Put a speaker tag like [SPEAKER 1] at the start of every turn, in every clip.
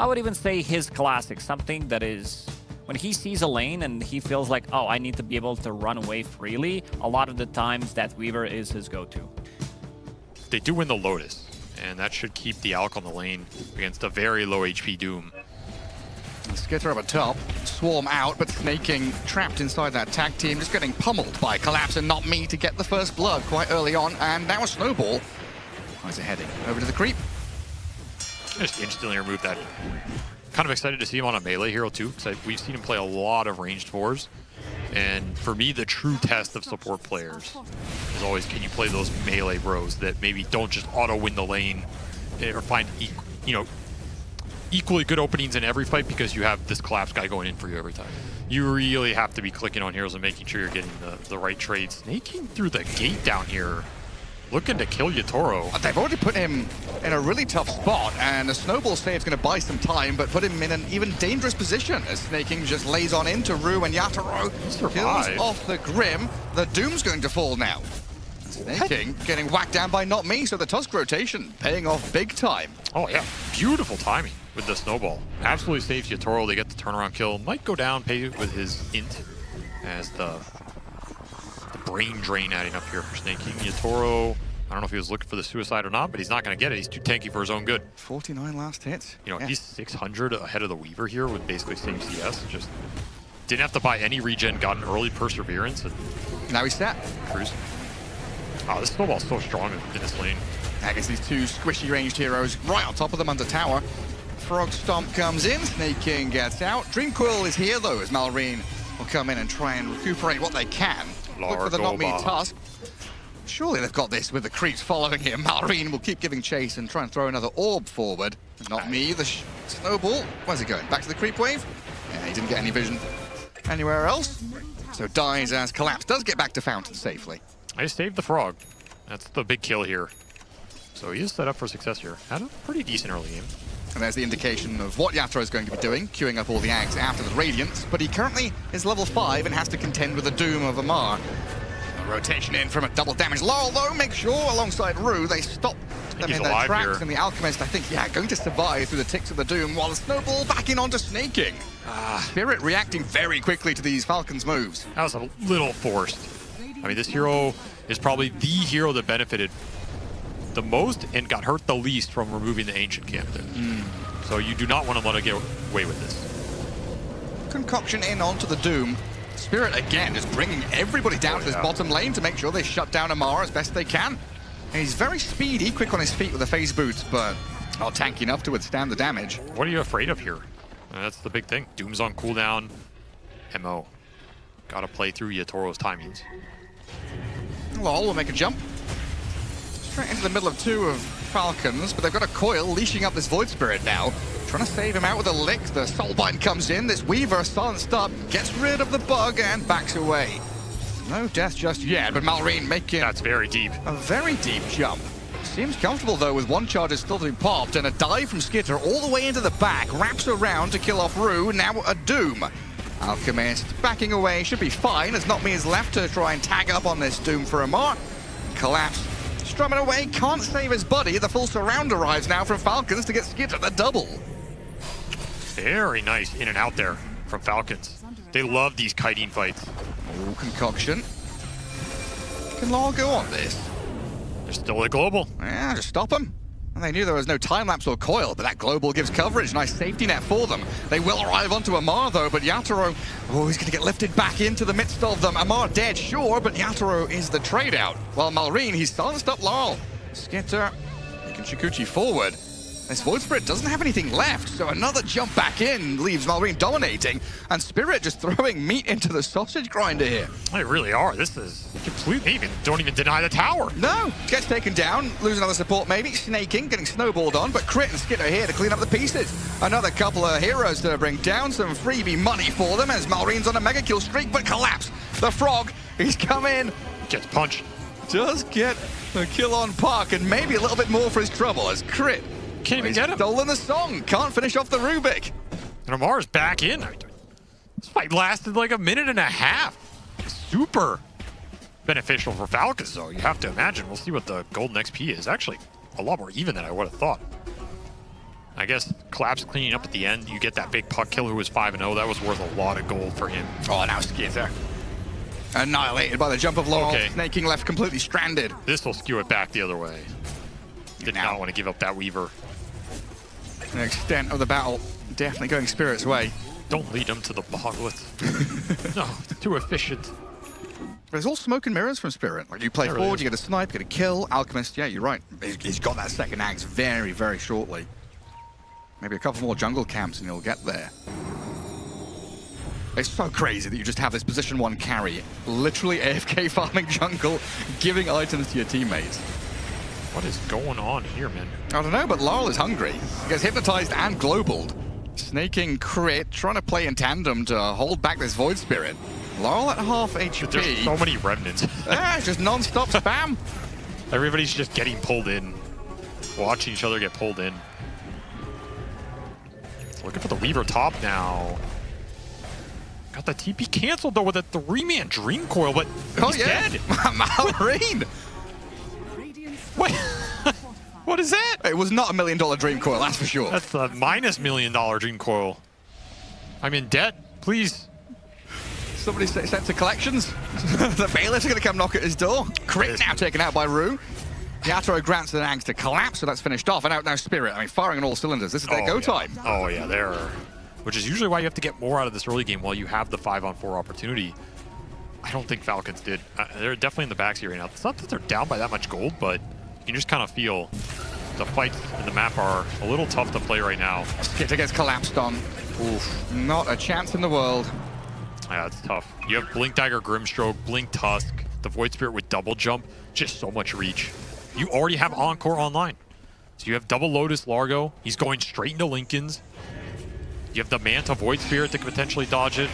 [SPEAKER 1] I would even say his classic, something that is, when he sees a lane and he feels like, oh, I need to be able to run away freely, a lot of the times that Weaver is his go-to.
[SPEAKER 2] They do win the Lotus, and that should keep the Alk on the lane against a very low HP Doom.
[SPEAKER 3] Skitter up at top, Swarm out, but Snaking trapped inside that tag team, just getting pummeled by Collapse and Not Me to get the first blood quite early on, and now a Snowball. How's it heading? Over to the creep.
[SPEAKER 2] Just instantly remove that. Kind of excited to see him on a melee hero too, because we've seen him play a lot of ranged fours. And for me, the true test of support players is always, can you play those melee bros that maybe don't just auto-win the lane or find, equally good openings in every fight because you have this Collapse guy going in for you every time. You really have to be clicking on heroes and making sure you're getting the right trades. Snaking through the gate down here, looking to kill Yatoro.
[SPEAKER 3] They've already put him in a really tough spot, and a Snowball save's going to buy some time, but put him in an even dangerous position as Snaking just lays on into Rue, and Yatoro kills off the Grim. The Doom's going to fall now. Snaking getting whacked down by Not Me, so the Tusk rotation paying off big time.
[SPEAKER 2] Oh yeah, beautiful timing with the Snowball. Absolutely saves Yatoro. They get the turnaround kill. Might go down, pay with his int as the brain drain adding up here for Snaking. Yatoro, I don't know if he was looking for the suicide or not, but he's not going to get it. He's too tanky for his own good.
[SPEAKER 3] 49 last hits.
[SPEAKER 2] He's 600 ahead of the Weaver here with basically same CS. Just didn't have to buy any regen, got an early Perseverance. And
[SPEAKER 3] now he's set.
[SPEAKER 2] Cruise. Oh, this Snowball's so strong in this lane.
[SPEAKER 3] I guess these two squishy ranged heroes right on top of them under tower. Frog Stomp comes in, Snaking gets out. Dream Coil is here though, as Malrine will come in and try and recuperate what they can. Look for the Not Me Tusk. Surely they've got this with the creeps following him. Malrine will keep giving chase and try and throw another orb forward. Not Me, the Snowball. Where's he going? Back to the creep wave? Yeah, he didn't get any vision anywhere else. So dies as Collapse does get back to Fountain safely.
[SPEAKER 2] I saved the Frog. That's the big kill here. So he is set up for success here. Had a pretty decent early game.
[SPEAKER 3] And there's the indication of what Yatoro is going to be doing, queuing up all the Ags after the Radiance, but he currently is level 5 and has to contend with the Doom of Amar. A rotation in from a double damage. Laurel, though, make sure, alongside Rue, they stop them in their tracks, here. And the Alchemist, I think, going to survive through the ticks of the Doom, while the Snowball backing onto Snaking. Spirit reacting very quickly to these Falcons moves.
[SPEAKER 2] That was a little forced. I mean, this hero is probably the hero that benefited the most and got hurt the least from removing the Ancient Candidate. So you do not want to let it get away with this.
[SPEAKER 3] Concoction in onto the Doom. Spirit, again, just bringing everybody down to this bottom lane to make sure they shut down Amar as best they can. And he's very speedy, quick on his feet with the phase boots, but not tanky enough to withstand the damage.
[SPEAKER 2] What are you afraid of here? That's the big thing. Doom's on cooldown. MO. Gotta play through Yatoro's timings.
[SPEAKER 3] Lol will make a jump. Straight into the middle of two of Falcons, but they've got a coil leashing up this Void Spirit now. Trying to save him out with a lick. The Soulbind comes in. This Weaver silenced up, gets rid of the bug and backs away. No death just yet, but Malrine making...
[SPEAKER 2] That's very deep.
[SPEAKER 3] A very deep jump. Seems comfortable though with one charge still to be popped and a dive from Skitter all the way into the back. Wraps around to kill off Rue. Now a Doom. Alchemist backing away, should be fine as Not Me is left to try and tag up on this Doom for Amar. Collapse, strumming away, can't save his buddy. The full surround arrives now from Falcons to get Skitter the double.
[SPEAKER 2] Very nice in and out there from Falcons. They love these kiting fights.
[SPEAKER 3] Oh, concoction. Can Law go on this?
[SPEAKER 2] They're still a global.
[SPEAKER 3] Yeah, just stop them. And they knew there was no time-lapse or coil, but that global gives coverage. Nice safety net for them. They will arrive onto Amar, though, but Yatoro, he's going to get lifted back into the midst of them. Amar dead, sure, but Yatoro is the trade-out. While Malrine, he's silenced up Laurel. Skitter, making Shikuchi forward. This Void Spirit doesn't have anything left, so another jump back in leaves Malrine dominating, and Spirit just throwing meat into the sausage grinder here.
[SPEAKER 2] They really are. This is completely don't even deny the tower.
[SPEAKER 3] No, gets taken down, lose another support maybe. Snaking, getting snowballed on, but Crit and Skitter here to clean up the pieces. Another couple of heroes to bring down some freebie money for them as Malrine's on a mega kill streak, but Collapse. The Frog, he's come in.
[SPEAKER 2] Gets punched.
[SPEAKER 3] Does get a kill on Park, and maybe a little bit more for his trouble as Crit.
[SPEAKER 2] Can't even get him.
[SPEAKER 3] Stolen the song. Can't finish off the Rubik.
[SPEAKER 2] And Amar's back in. This fight lasted like a minute and a half. Super beneficial for Falcons, though. You have to imagine. We'll see what the golden XP is. Actually, a lot more even than I would have thought. I guess Collapse cleaning up at the end. You get that big puck kill who was 5-0. That was worth a lot of gold for him.
[SPEAKER 3] Oh, now Skitter. Annihilated by the jump of Laurel.
[SPEAKER 2] Okay.
[SPEAKER 3] Snaking left completely stranded.
[SPEAKER 2] This will skew it back the other way. Did not want to give up that Weaver.
[SPEAKER 3] The extent of the battle definitely going Spirit's way.
[SPEAKER 2] Don't lead him to the Boglets. No, it's too efficient.
[SPEAKER 3] There's all smoke and mirrors from Spirit. Like you play
[SPEAKER 2] There
[SPEAKER 3] forward,
[SPEAKER 2] really
[SPEAKER 3] you get a snipe, you get a kill. Alchemist, yeah, you're right. He's got that second axe very, very shortly. Maybe a couple more jungle camps and he'll get there. It's so crazy that you just have this position 1 carry, literally AFK farming jungle, giving items to your teammates.
[SPEAKER 2] What is going on here, man?
[SPEAKER 3] I don't know, but Laurel is hungry. He gets hypnotized and globaled. Snaking crit, trying to play in tandem to hold back this Void Spirit. Laurel at half HP.
[SPEAKER 2] There's so many remnants.
[SPEAKER 3] Yeah, just non-stop spam.
[SPEAKER 2] Everybody's just getting pulled in. Watching each other get pulled in. Looking for the Weaver top now. Got the TP canceled though with a 3-man Dream Coil, but he's dead.
[SPEAKER 3] Malrine!
[SPEAKER 2] What? What is that?
[SPEAKER 3] It was not $1 million Dream Coil, that's for sure.
[SPEAKER 2] That's the minus $1 million Dream Coil. I'm in debt, please.
[SPEAKER 3] Somebody sent to collections. The bailiffs are going to come knock at his door. Crit now taken out by Rue. Yatoro grants an axe to Collapse, so that's finished off. And out now Spirit. I mean, firing on all cylinders. This is their go time.
[SPEAKER 2] Oh yeah, they're... Which is usually why you have to get more out of this early game while you have the 5-on-4 opportunity. I don't think Falcons did. They're definitely in the backseat right now. It's not that they're down by that much gold, but you can just kind of feel the fights in the map are a little tough to play right now.
[SPEAKER 3] Skitter gets collapsed on. Oof. Not a chance in the world.
[SPEAKER 2] Yeah, it's tough. You have Blink Dagger, Grimstroke, Blink Tusk, the Void Spirit with double jump, just so much reach. You already have Encore online. So you have double Lotus Largo. He's going straight into Lincoln's. You have the Manta Void Spirit that could potentially dodge it.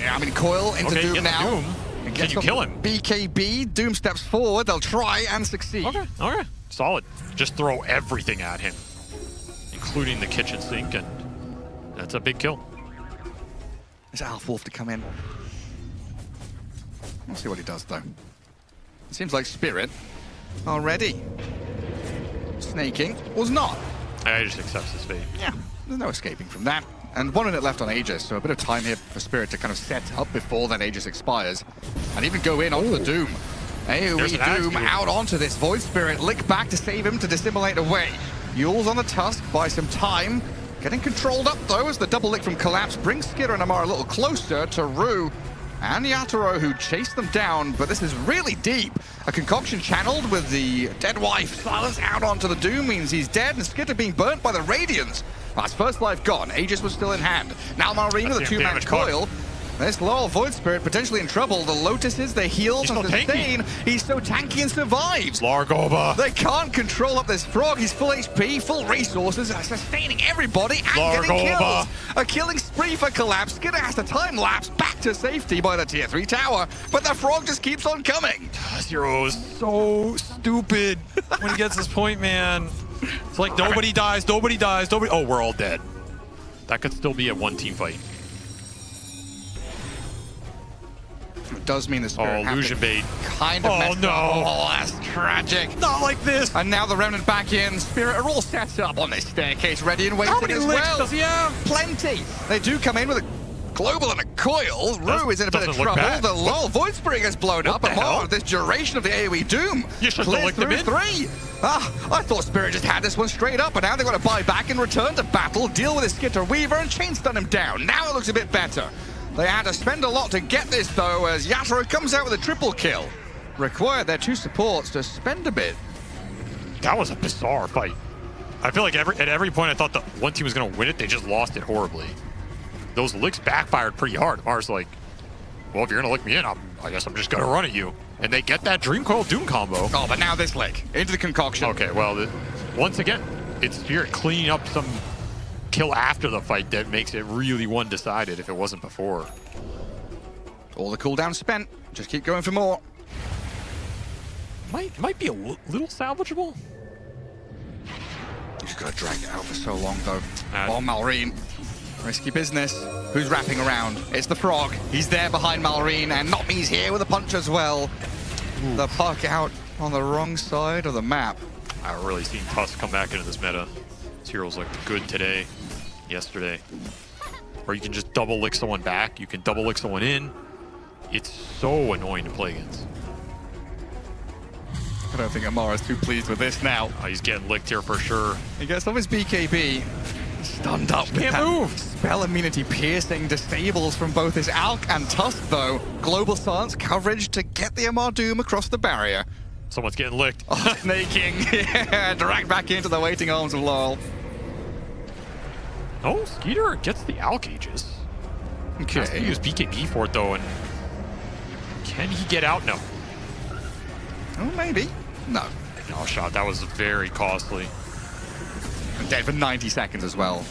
[SPEAKER 3] Yeah, I mean, Coil into Doom now.
[SPEAKER 2] Doom. Can you kill him?
[SPEAKER 3] BKB, Doom steps forward. They'll try and succeed.
[SPEAKER 2] Okay, solid. Just throw everything at him, including the kitchen sink, and that's a big kill.
[SPEAKER 3] Is Alf Wolf to come in? We'll see what he does, though. It seems like Spirit already. Snaking was not.
[SPEAKER 2] I just accepts his fate.
[SPEAKER 3] Yeah, there's no escaping from that. And 1 minute left on Aegis, so a bit of time here for Spirit to kind of set up before that Aegis expires. And even go in onto the Doom. AoE Doom out onto this Void Spirit. Lick back to save him to dissimulate away. Yule's on the Tusk, buy some time. Getting controlled up though as the double lick from Collapse brings Skitter and Amar a little closer to Rue and Yatoro, who chased them down, but this is really deep. A concoction channeled with the dead wife. Silence out onto the Doom means he's dead, and Skitter being burnt by the Radiance. That's first life gone. Aegis was still in hand. Now Malrine with a 2-man coil. This Laurel Void Spirit potentially in trouble. The Lotuses, they heal to sustain. He's so tanky and survives.
[SPEAKER 2] Largoba.
[SPEAKER 3] They can't control up this frog. He's full HP, full resources, sustaining everybody and getting kills. A killing spree for Collapse. Skitter has to time lapse back to safety by the tier 3 tower, but the frog just keeps on coming.
[SPEAKER 2] Zero is so stupid when he gets this point, man. It's like nobody dies, nobody dies, nobody. Oh, we're all dead. That could still be a 1-team fight.
[SPEAKER 3] It does mean the Spirit
[SPEAKER 2] illusion bait.
[SPEAKER 3] Kind of messed up. Oh, that's tragic.
[SPEAKER 2] Not like this.
[SPEAKER 3] And now the Remnant back in. Spirit are all set up on this staircase, ready and waiting as well.
[SPEAKER 2] How many licks does he have?
[SPEAKER 3] Plenty. They do come in with a global and a coil. Rue is in a bit of trouble. The Laurel Void Spirit gets blown up, and more of this duration of the AoE Doom.
[SPEAKER 2] You should have licked them in.
[SPEAKER 3] 3. I thought Spirit just had this one straight up, but now they've got to buy back and return to battle, deal with his Skitter Weaver, and chain stun him down. Now it looks a bit better. They had to spend a lot to get this, though, as Yatoro comes out with a triple kill. Required their 2 supports to spend a bit.
[SPEAKER 2] That was a bizarre fight. I feel like at every point I thought the one team was going to win it, they just lost it horribly. Those licks backfired pretty hard. Mars like, well, if you're going to lick me in, I guess I'm just going to run at you. And they get that Dream Coil Doom combo.
[SPEAKER 3] Oh, but now this lick into the concoction.
[SPEAKER 2] Okay, well, once again, it's Spirit cleaning up some kill after the fight that makes it really one-decided if it wasn't before.
[SPEAKER 3] All the cooldown spent. Just keep going for more.
[SPEAKER 2] Might be a little salvageable.
[SPEAKER 3] You just gotta drag it out for so long, though. Oh, Malrine. Risky business. Who's wrapping around? It's the frog. He's there behind Malrine, and Notme's here with a punch as well. Ooh. The puck out on the wrong side of the map.
[SPEAKER 2] I've really seen Tusk come back into this meta. This hero's looked good today, yesterday. Or you can just double lick someone back. You can double lick someone in. It's so annoying to play against.
[SPEAKER 3] I don't think Amara's too pleased with this now.
[SPEAKER 2] He's getting licked here for sure.
[SPEAKER 3] He gets off his BKB. Stunned up.
[SPEAKER 2] Can't move.
[SPEAKER 3] Spell immunity piercing disables from both his Alk and Tusk, though. Global silence coverage to get the Amar Doom across the barrier.
[SPEAKER 2] Someone's getting licked.
[SPEAKER 3] Oh, snaking. Yeah, dragged back into the waiting arms of Laurel.
[SPEAKER 2] Oh, Skeeter gets the Alk Aegis. Has to
[SPEAKER 3] Okay.
[SPEAKER 2] use BKB for it though, and can he get out? No.
[SPEAKER 3] Oh, maybe. No.
[SPEAKER 2] No shot. That was very costly.
[SPEAKER 3] And dead for 90 seconds as well.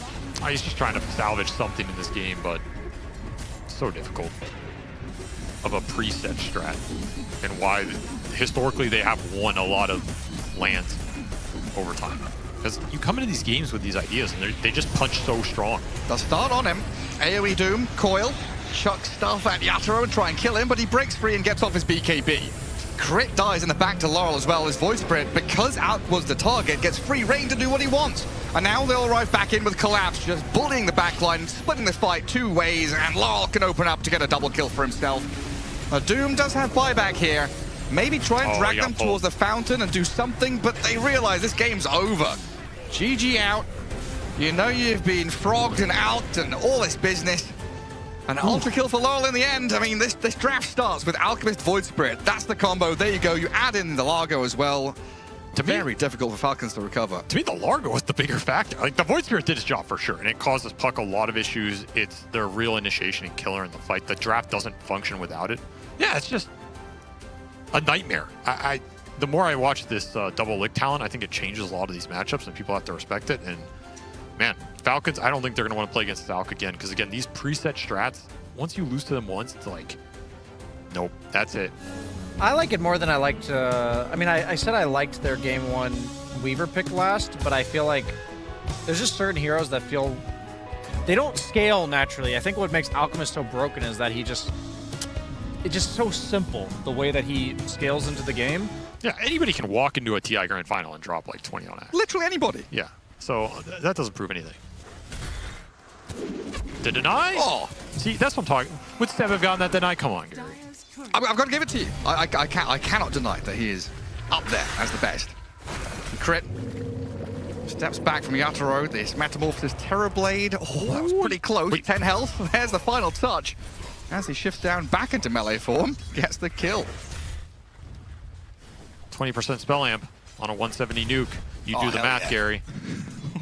[SPEAKER 2] He's just trying to salvage something in this game, but so difficult of a preset strat, and why historically they have won a lot of lands over time. Because you come into these games with these ideas and they just punch so strong.
[SPEAKER 3] They'll start on him. AoE Doom, coil, chuck stuff at Yatoro and try and kill him, but he breaks free and gets off his BKB. Crit dies in the back to Laurel as well as Void Spirit, because Alk was the target, gets free reign to do what he wants. And now they'll arrive back in with Collapse, just bullying the backline, splitting the fight two ways, and Laurel can open up to get a double kill for himself. Doom does have buyback here. Maybe try and drag them towards the fountain and do something, but they realize this game's over. GG out. You know you've been frogged and alked and all this business. An ultra kill for Laurel in the end. I mean, this draft starts with Alchemist Void Spirit. That's the combo. There you go. You add in the Largo as well. Very difficult for Falcons to recover.
[SPEAKER 2] To me, the Largo was the bigger factor. Like, the Void Spirit did its job for sure, and it causes Puck a lot of issues. It's their real initiation and killer in the fight. The draft doesn't function without it. Yeah, it's just a nightmare. The more I watch this double lick talent, I think it changes a lot of these matchups, and people have to respect it. And man, Falcons, I don't think they're going to want to play against Falcon again, because again, these preset strats, once you lose to them once, it's like, nope, that's it.
[SPEAKER 4] I like it more than I liked. I mean, I said I liked their game one Weaver pick last, but I feel like there's just certain heroes that feel they don't scale naturally. I think what makes Alchemist so broken is that it's just so simple the way that he scales into the game.
[SPEAKER 2] Yeah, anybody can walk into a TI Grand Final and drop like 20 on act.
[SPEAKER 3] Literally anybody.
[SPEAKER 2] Yeah, so that doesn't prove anything. The deny?
[SPEAKER 3] Oh.
[SPEAKER 2] See, that's what I'm talking. Would Steph have gotten that deny? Come on, Gary.
[SPEAKER 3] I've got to give it to you. I cannot deny that he is up there as the best. Crit. Steps back from Yatoro. This Metamorphosis Terrorblade. Oh, that was pretty close.
[SPEAKER 2] Wait.
[SPEAKER 3] 10 health. There's the final touch. As he shifts down back into melee form, gets the kill.
[SPEAKER 2] 20% spell amp on a 170 nuke. You do the
[SPEAKER 3] hell
[SPEAKER 2] math,
[SPEAKER 3] yeah.
[SPEAKER 2] Gary.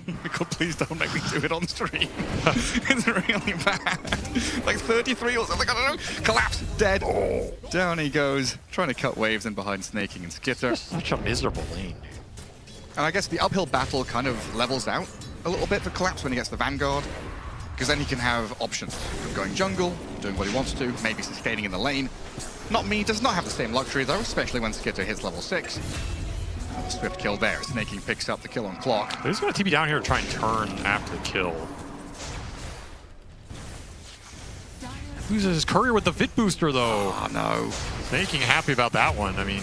[SPEAKER 3] God, please don't make me do it on stream. It's really bad. Like 33 or something, I don't know. Collapse, dead. Oh. Down he goes, trying to cut waves in behind Snaking and Skitter.
[SPEAKER 2] Such a miserable lane, dude.
[SPEAKER 3] And I guess the uphill battle kind of levels out a little bit for Collapse when he gets the Vanguard, because then he can have options of going jungle, doing what he wants to, maybe sustaining in the lane. Not me, does not have the same luxury though, especially when Skitter hits level 6. A swift kill there. Snaking picks up the kill on clock.
[SPEAKER 2] He's going to TP down here to try and turn after the kill. Loses his courier with the Vit booster though.
[SPEAKER 3] Oh no.
[SPEAKER 2] Snaking happy about that one. I mean,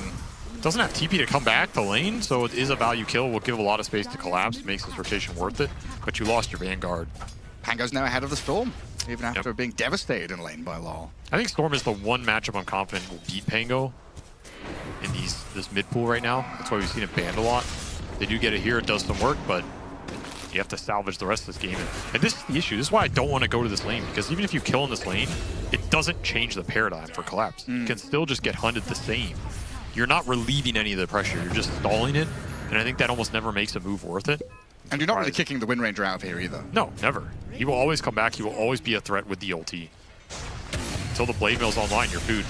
[SPEAKER 2] doesn't have TP to come back to lane, so it is a value kill. Will give a lot of space to Collapse, makes this rotation worth it. But you lost your Vanguard.
[SPEAKER 3] Pango's now ahead of the Storm, even after being devastated in lane by Law.
[SPEAKER 2] I think Storm is the one matchup I'm confident will beat Pango in this mid pool right now. That's why we've seen it banned a lot. They do get it here, it does some work, but you have to salvage the rest of this game. And this is the issue. This is why I don't want to go to this lane, because even if you kill in this lane, it doesn't change the paradigm for Collapse. You can still just get hunted the same. You're not relieving any of the pressure, you're just stalling it, and I think that almost never makes a move worth it.
[SPEAKER 3] And you're not really kicking the Wind Ranger out of here either.
[SPEAKER 2] No, never. He will always come back, he will always be a threat with the ulti. Until the Blade Mill's online, you're food.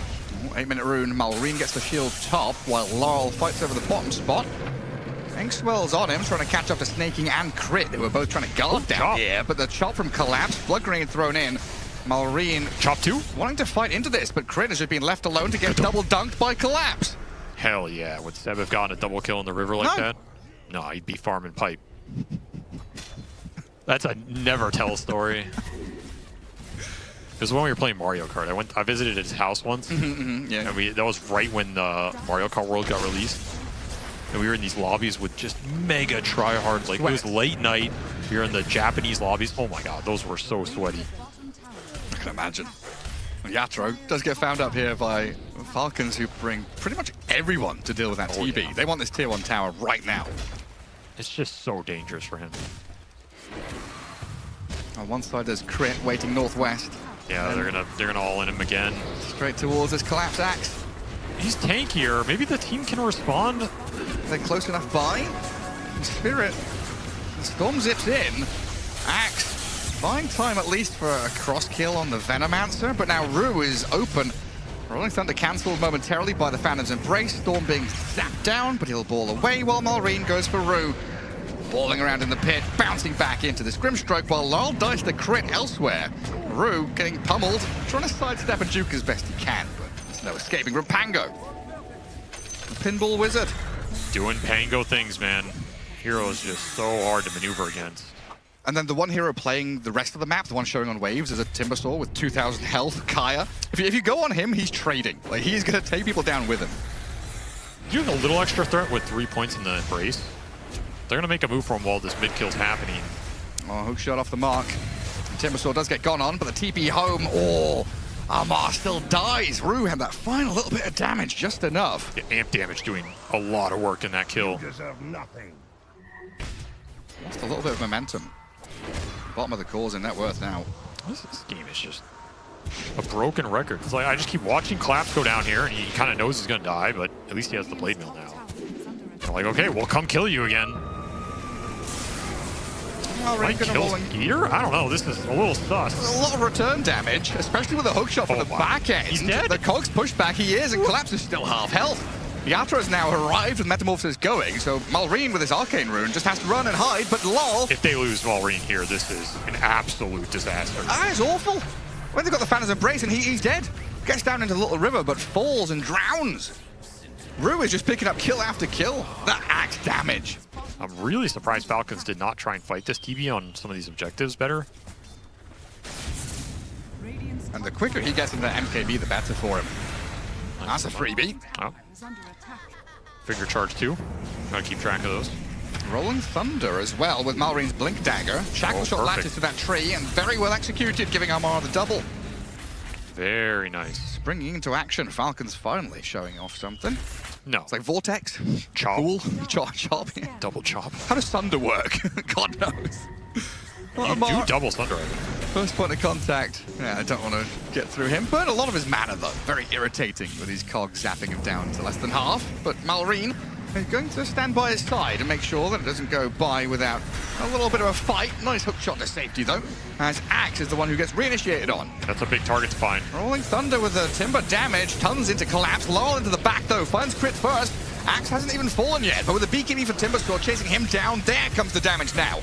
[SPEAKER 3] 8-minute rune, Malrine gets the shield top, while Laurel fights over the bottom spot. Inkswell's on him, trying to catch up to Snaking and Crit, who were both trying to guard down here, but the chop from Collapse, Flood Grenade thrown in. Malrine
[SPEAKER 2] Chop 2?
[SPEAKER 3] wanting to fight into this, but Crit has just been left alone to get double dunked by Collapse.
[SPEAKER 2] Hell yeah, would Seb have gotten a double kill in the river like
[SPEAKER 3] No.
[SPEAKER 2] that? No, he'd be farming pipe. That's a never tell story. Because when we were playing Mario Kart, I visited his house once,
[SPEAKER 3] Yeah.
[SPEAKER 2] and that was right when the Mario Kart World got released. And we were in these lobbies with just mega tryhards. Like, it was late night. We were in the Japanese lobbies. Oh my god, those were so sweaty.
[SPEAKER 3] I can imagine. Yatoro does get found up here by Falcons, who bring pretty much everyone to deal with that TB.
[SPEAKER 2] Yeah.
[SPEAKER 3] They want this tier 1 tower right now.
[SPEAKER 2] It's just so dangerous for him.
[SPEAKER 3] On one side, there's Crit waiting northwest.
[SPEAKER 2] Yeah, they're gonna all in him again.
[SPEAKER 3] Straight towards this collapse axe.
[SPEAKER 2] He's tankier. Maybe the team can respond.
[SPEAKER 3] They're close enough by. Spirit. Storm zips in. Axe. Fine time at least for a cross kill on the Venomancer, but now Rue is open. Rolling Thunder cancelled momentarily by the Phantom's Embrace. Storm being zapped down, but he'll ball away while Malrine goes for Rue. Balling around in the pit, bouncing back into the Scrimstroke while Lol dies the crit elsewhere. Rue getting pummeled, trying to sidestep and juke as best he can, but there's no escaping from Pango. The Pinball Wizard.
[SPEAKER 2] Doing Pango things, man. Hero is just so hard to maneuver against.
[SPEAKER 3] And then the one hero playing the rest of the map, the one showing on waves, is a Timbersaw with 2,000 health, Kaya. If you go on him, he's trading. Like, he's going to take people down with him.
[SPEAKER 2] Doing a little extra threat with 3 points in the Embrace. They're going to make a move for him while this mid kill's happening.
[SPEAKER 3] Oh, hook shot off the mark. Timbersaw does get gone on, but the TP home. Oh, Amar still dies. Rue had that final little bit of damage, just enough.
[SPEAKER 2] Yeah, amp damage doing a lot of work in that kill.
[SPEAKER 5] Deserve nothing.
[SPEAKER 3] Lost a little bit of momentum. Bottom of the core's in net worth now.
[SPEAKER 2] This game is just a broken record. It's like I just keep watching Collapse go down here, and he kind of knows he's going to die, but at least he has the Blade Mill now. They're like, okay, we'll come kill you again. Might kill Skeeter? I don't know. This is a little sus.
[SPEAKER 3] A lot of return damage, especially with a hook shot from the back end.
[SPEAKER 2] He's dead.
[SPEAKER 3] The Cogs push back, he is, and Collapse is still half health. Yatoro's now arrived with Metamorphosis going, so Malrine with his Arcane Rune just has to run and hide, but lol.
[SPEAKER 2] If they lose Malrine here, this is an absolute disaster.
[SPEAKER 3] That is awful. When they've got the Phantom's Embrace and he's dead. Gets down into the little river, but falls and drowns. Rue is just picking up kill after kill. That axe damage.
[SPEAKER 2] I'm really surprised Falcons did not try and fight this TB on some of these objectives better.
[SPEAKER 3] And the quicker he gets into MKB, the better for him. That's a freebie.
[SPEAKER 2] Oh. Figure charge 2. Gotta keep track of those.
[SPEAKER 3] Rolling Thunder as well with Malrine's Blink Dagger. Shackle shot
[SPEAKER 2] perfect.
[SPEAKER 3] latches to that tree and very well executed, giving Amar the double.
[SPEAKER 2] Very nice.
[SPEAKER 3] Springing into action, Falcons finally showing off something.
[SPEAKER 2] No.
[SPEAKER 3] It's like Vortex,
[SPEAKER 2] Chop.
[SPEAKER 3] Cool, Chop.
[SPEAKER 2] Double chop.
[SPEAKER 3] How does Thunder work? God knows. Well,
[SPEAKER 2] You do
[SPEAKER 3] Amar,
[SPEAKER 2] double Thunder.
[SPEAKER 3] first point of contact. Yeah, I don't want to get through him. Burn a lot of his mana, though. Very irritating with these cogs zapping him down to less than half. But Malrine is going to stand by his side and make sure that it doesn't go by without a little bit of a fight. Nice hook shot to safety, though, as Axe is the one who gets reinitiated on.
[SPEAKER 2] That's a big target to find.
[SPEAKER 3] Rolling Thunder with the Timber damage. Tons into Collapse. Lol into the back, though. Finds crit first. Axe hasn't even fallen yet, but with the BKB for Timbersaw chasing him down, there comes the damage now.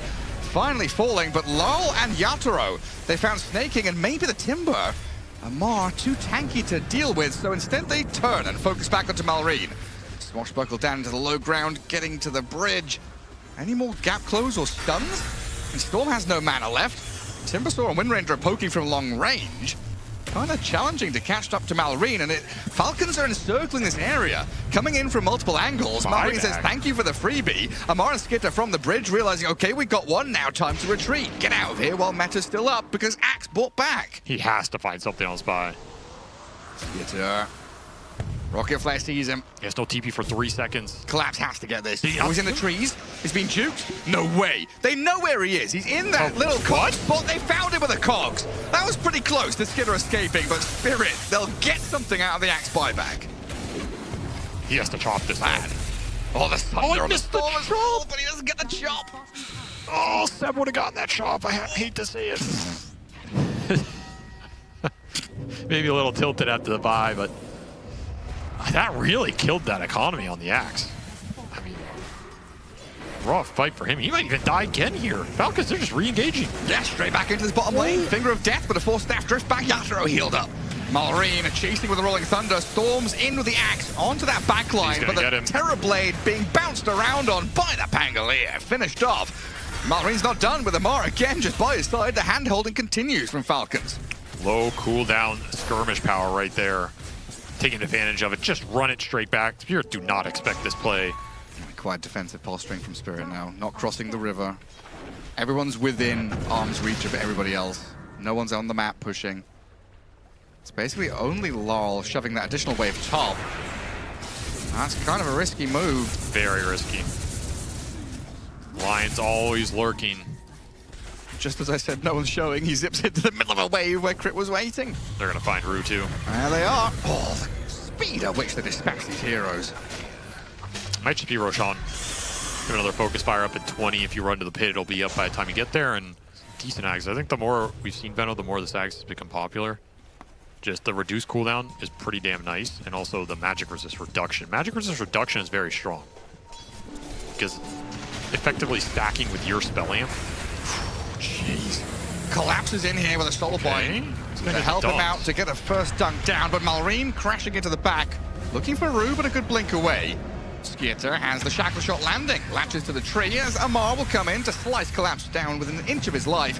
[SPEAKER 3] Finally falling, but Lol and Yatoro, they found snaking and maybe the Timber. Amar too tanky to deal with, so instead they turn and focus back onto Malrine. Swashbuckle down into the low ground, getting to the bridge. Any more gap close or stuns? And Storm has no mana left. Timbersaw and Windranger are poking from long range. Kind of challenging to catch up to Malrine, and Falcons are encircling this area, coming in from multiple angles. Malrine says, thank you for the freebie. Amar and Skitter from the bridge, realizing, okay, we got one now, time to retreat. Get out of here while Meta's still up, because Axe bought back.
[SPEAKER 2] He has to find something else by.
[SPEAKER 3] Skitter. Rocket Flare sees him.
[SPEAKER 2] He has no TP for 3 seconds.
[SPEAKER 3] Collapse has to get this.
[SPEAKER 2] Yeah.
[SPEAKER 3] Oh, he's in the trees. He's been juked. No way. They know where he is. He's in that little cog spot. They found him with the cogs. That was pretty close to Skitter escaping, but Spirit, they'll get something out of the Axe buyback.
[SPEAKER 2] He has to chop this man.
[SPEAKER 3] Oh, the thunder on the
[SPEAKER 2] missed the
[SPEAKER 3] storm as well, but he doesn't get the chop.
[SPEAKER 2] Oh, Seb would have gotten that chop. I hate to see it. Maybe a little tilted after the buy, but that really killed that economy on the Axe. I mean, rough fight for him. He might even die again here. Falcons, they're just re-engaging.
[SPEAKER 3] Yeah, straight back into this bottom lane. Finger of Death, but a force staff drifts back. Yatoro healed up. Malrine chasing with the Rolling Thunder. Storms in with the Axe onto that back line, but the Terror Blade being bounced around on by the Pangolier. Finished off. Malrine's not done with Amar again, just by his side. The hand-holding continues from Falcons.
[SPEAKER 2] Low cooldown skirmish power right there. Taking advantage of it. Just run it straight back. Spirit do not expect this play.
[SPEAKER 3] required defensive posturing from Spirit now. Not crossing the river. Everyone's within arm's reach of everybody else. No one's on the map pushing. It's basically only Laurel shoving that additional wave top. That's kind of a risky move.
[SPEAKER 2] Very risky. Lion's always lurking.
[SPEAKER 3] Just as I said, no one's showing. He zips into the middle of a wave where Crit was waiting.
[SPEAKER 2] They're going to find Rue too.
[SPEAKER 3] There they are. Oh, the speed at which they dispatch these heroes.
[SPEAKER 2] Might just be Roshan. Give another focus fire up at 20. If you run to the pit, it'll be up by the time you get there. And decent Ags. I think the more we've seen Veno, the more this Ags has become popular. Just the reduced cooldown is pretty damn nice. And also the magic resist reduction. Magic resist reduction is very strong. Because effectively stacking with your spell amp.
[SPEAKER 3] Jeez. Collapses in here with a soul bind to help him out to get a first dunk down, but Malrine crashing into the back, looking for Rue, but a good blink away. Skitter has the shackle shot landing, latches to the tree as Amar will come in to slice Collapse down within an inch of his life.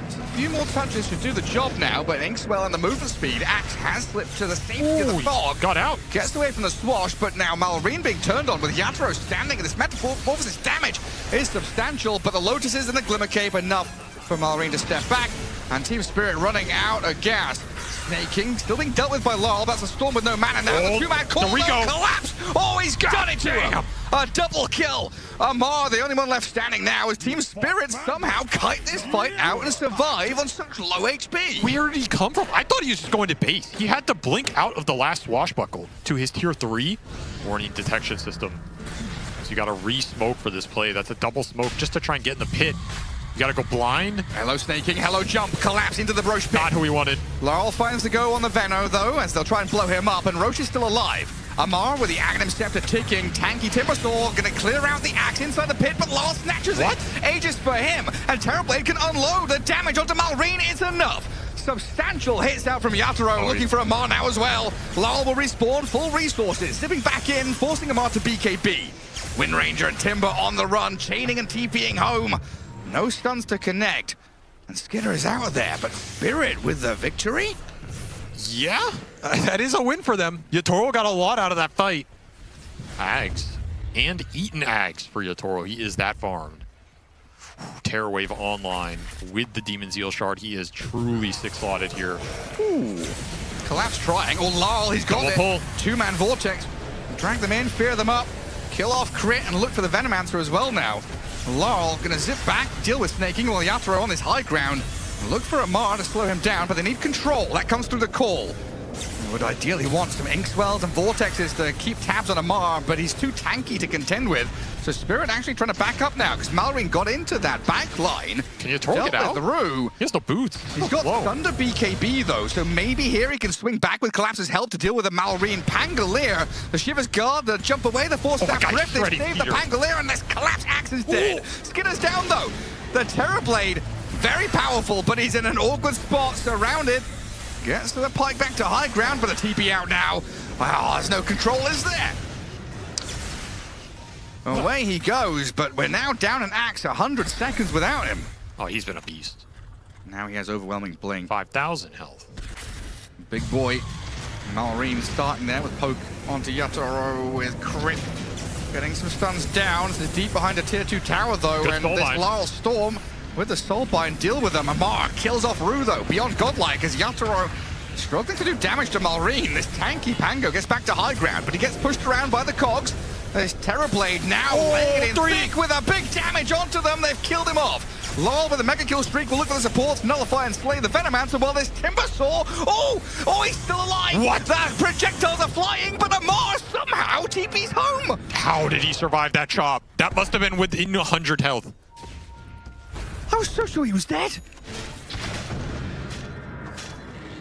[SPEAKER 3] So a few more touches should do the job now, but Inkswell and the movement speed, Axe has slipped to the safety of the fog.
[SPEAKER 2] Got out.
[SPEAKER 3] Gets away from the swash, but now Malrine being turned on with Yatoro standing, and this metamorphosis damage is substantial, but the Lotuses and the Glimmer Cape enough for Malrine to step back, and Team Spirit running out of gas. Snaking, still being dealt with by Laurel. That's a Storm with no mana now. The two-man call, Collapse! Oh, he's done it to him! A double kill! Amar, the only one left standing now, as Team Spirit somehow kite this fight out and survive on such low HP.
[SPEAKER 2] Where did he come from? I thought he was just going to base. He had to blink out of the last swashbuckle to his tier 3 warning detection system. So you got to re-smoke for this play. That's a double smoke just to try and get in the pit. You gotta go blind.
[SPEAKER 3] Hello snaking, hello jump, collapse into the Roche pit.
[SPEAKER 2] Not who we wanted.
[SPEAKER 3] Laurel finds the go on the Veno though, as they'll try and blow him up, and Roche is still alive. Amar with the Aghanim Scepter ticking, tanky Timbersaw gonna clear out the Axe inside the pit, but Laurel snatches it. Aegis for him, and Terrorblade can unload. The damage onto Malrine is enough. Substantial hits out from Yatoro, looking for Amar now as well. Laurel will respawn, full resources, zipping back in, forcing Amar to BKB. Windranger and Timber on the run, chaining and TPing home. No stuns to connect, and Skinner is out of there, but Spirit with the victory?
[SPEAKER 2] Yeah, that is a win for them. Yatoro got a lot out of that fight. Ags, and eaten Ags for Yatoro. He is that farmed. Terror Wave online with the Demon Zeal Shard. He is truly 6-slotted here.
[SPEAKER 3] Ooh. Collapse trying. Oh, Laurel, he's got it. Two-man Vortex. Drag them in, fear them up, kill off Crit, and look for the Venomancer as well now. Laurel gonna zip back, deal with snaking while Yatoro on this high ground. Look for Amar to slow him down, but they need control. That comes through the call. They would ideally want some Inkswells and Vortexes to keep tabs on Amar, but he's too tanky to contend with. So Spirit actually trying to back up now, because Malrine got into that back line.
[SPEAKER 2] Can Yatoro get out?
[SPEAKER 3] Through.
[SPEAKER 2] He has no boots.
[SPEAKER 3] He's got Thunder BKB though, so maybe here he can swing back with Collapse's help to deal with the Malrine Pangolier. The Shiver's Guard, the jump away, the Force Staff Rift, they save the Pangolier, and this Collapse Axe is dead. Skinner's down though. The Terrorblade, very powerful, but he's in an awkward spot, surrounded. Gets to the pike back to high ground, but the TP out now. Wow, there's no control, is there? Away he goes, but we're now down an Axe, 100 seconds without him.
[SPEAKER 2] Oh, he's been a beast.
[SPEAKER 3] Now he has overwhelming blink.
[SPEAKER 2] 5,000 health.
[SPEAKER 3] Big boy. Malrine starting there with poke onto Yatoro with Crit. Getting some stuns down. This is deep behind a tier 2 tower though, and this Laurel Storm with the Soulbind deal with them. Amar kills off Rue though, beyond godlike, as Yatoro struggling to do damage to Malrine. This tanky Pango gets back to high ground, but he gets pushed around by the cogs. This Terrorblade now laying it in thick with a big damage onto them. They've killed him off. Laurel with a mega kill streak will look for the supports, nullify and slay the Venomancer while this Timbersaw. Oh, he's still alive.
[SPEAKER 2] What?
[SPEAKER 3] The projectiles are flying, but Amar somehow TP's home.
[SPEAKER 2] How did he survive that chop? That must have been within 100 health.
[SPEAKER 3] I was so sure he was dead.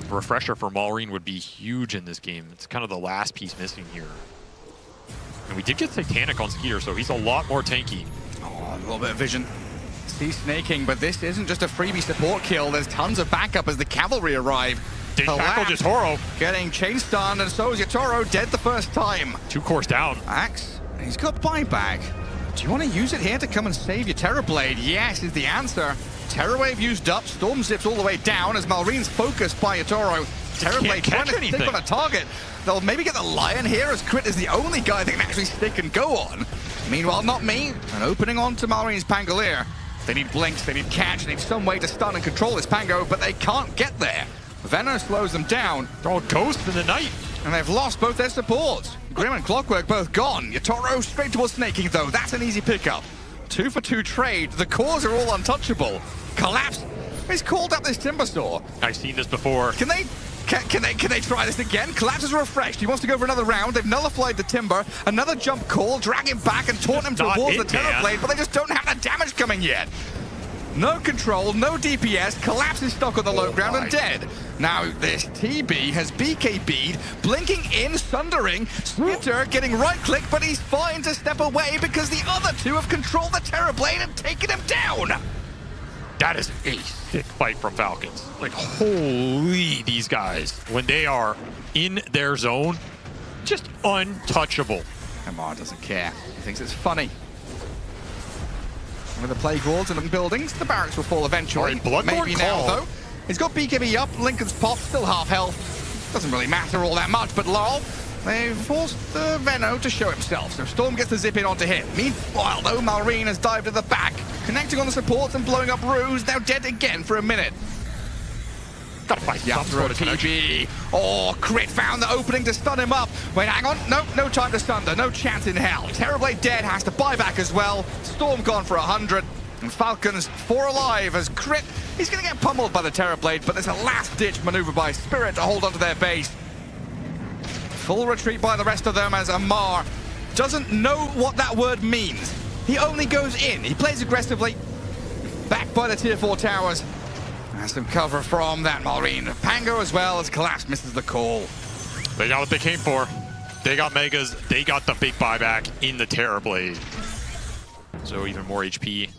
[SPEAKER 2] Refresher for Malrine would be huge in this game. It's kind of the last piece missing here. And we did get Satanic on Skeeter, so he's a lot more tanky.
[SPEAKER 3] Oh, a little bit of vision. See snaking, but this isn't just a freebie support kill. There's tons of backup as the cavalry arrive.
[SPEAKER 2] They tackled Yatoro.
[SPEAKER 3] Getting chain stunned, and so is Yatoro dead the first time.
[SPEAKER 2] 2 cores down.
[SPEAKER 3] Axe, he's got buyback. Do you want to use it here to come and save your Terrorblade? Yes, is the answer. Terror Wave used up, Storm zips all the way down as Malrine's focused by Yatoro. Terrorblade trying to stick on a target. They'll maybe get the Lion here, as Crit is the only guy that can actually stick and go on. Meanwhile, not me. And opening on to Malreen's Pangolier. They need blinks, they need catch, they need some way to stun and control this Pango, but they can't get there. Venom slows them down.
[SPEAKER 2] They're all ghosts in the night.
[SPEAKER 3] And they've lost both their supports. Grim and Clockwork both gone. Yatoro straight towards Snaking, though. That's an easy pickup. 2-for-2 trade. The cores are all untouchable. Collapse. He's called up this Timber Saw.
[SPEAKER 2] I've seen this before.
[SPEAKER 3] Can they try this again? Collapse is refreshed. He wants to go for another round. They've nullified the Timber. Another jump call. Drag him back and taunt him towards the Terrorblade, but they just don't have the damage coming yet. No control, no DPS, Collapse is stuck on the low ground and dead. Now this TB has BKB'd, blinking in, sundering, Spitter getting right-click, but he's fine to step away because the other two have controlled the Terrorblade and taken him down.
[SPEAKER 2] That is a sick fight from Falcons. Like, holy, these guys, when they are in their zone, just untouchable.
[SPEAKER 3] Amar doesn't care. He thinks it's funny. With the plague walls and buildings, the barracks will fall eventually. Maybe now, though. He's got BKB up, Lincoln's pop, still half health. Doesn't really matter all that much, but lol, they've forced the Venno to show himself, so Storm gets the zip in onto him. Meanwhile, though, Malreen has dived to the back, connecting on the supports and blowing up Ruse, now dead again for a minute.
[SPEAKER 2] Gotta fight some
[SPEAKER 3] Throw
[SPEAKER 2] sort of
[SPEAKER 3] TB. Oh, Crit found the opening to stun him up. Wait, hang on. Nope, no time to stun. No chance in hell. Terrorblade dead, has to buy back as well. Storm gone for 100. And Falcons 4 alive as Crit. He's going to get pummeled by the Terrorblade, but there's a last-ditch maneuver by Spirit to hold onto their base. Full retreat by the rest of them as Amar doesn't know what that word means. He only goes in. He plays aggressively. Backed by the tier 4 towers. And some cover from that Malreen. Pango as well as Collapse misses the call.
[SPEAKER 2] They got what they came for. They got Megas. They got the big buyback in the Terrorblade. So even more HP.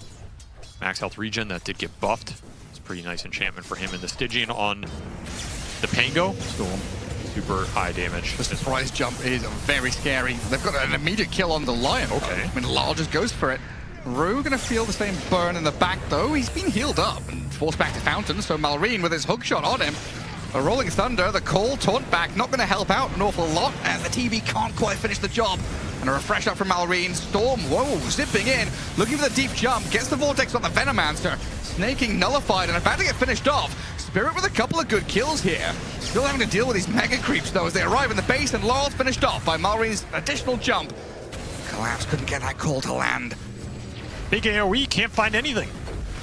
[SPEAKER 2] Max health regen that did get buffed. It's a pretty nice enchantment for him. And the Stygian on the Pango.
[SPEAKER 3] Storm.
[SPEAKER 2] Super high damage.
[SPEAKER 3] The surprise jump is very scary. They've got an immediate kill on the Lion.
[SPEAKER 2] Okay.
[SPEAKER 3] I mean, Lal just goes for it. Rue gonna feel the same burn in the back though. He's been healed up and forced back to Fountain, so Malreen with his hook shot on him. A Rolling Thunder, the call, taunt back, not gonna help out an awful lot, and the TB can't quite finish the job. And a refresh up from Malreen. Storm, whoa, zipping in, looking for the deep jump, gets the Vortex on the Venomancer. Snaking nullified and about to get finished off. Spirit with a couple of good kills here. Still having to deal with these mega creeps though as they arrive in the base, and Laurel's finished off by Malreen's additional jump. Collapse couldn't get that call to land.
[SPEAKER 2] Big AoE, can't find anything.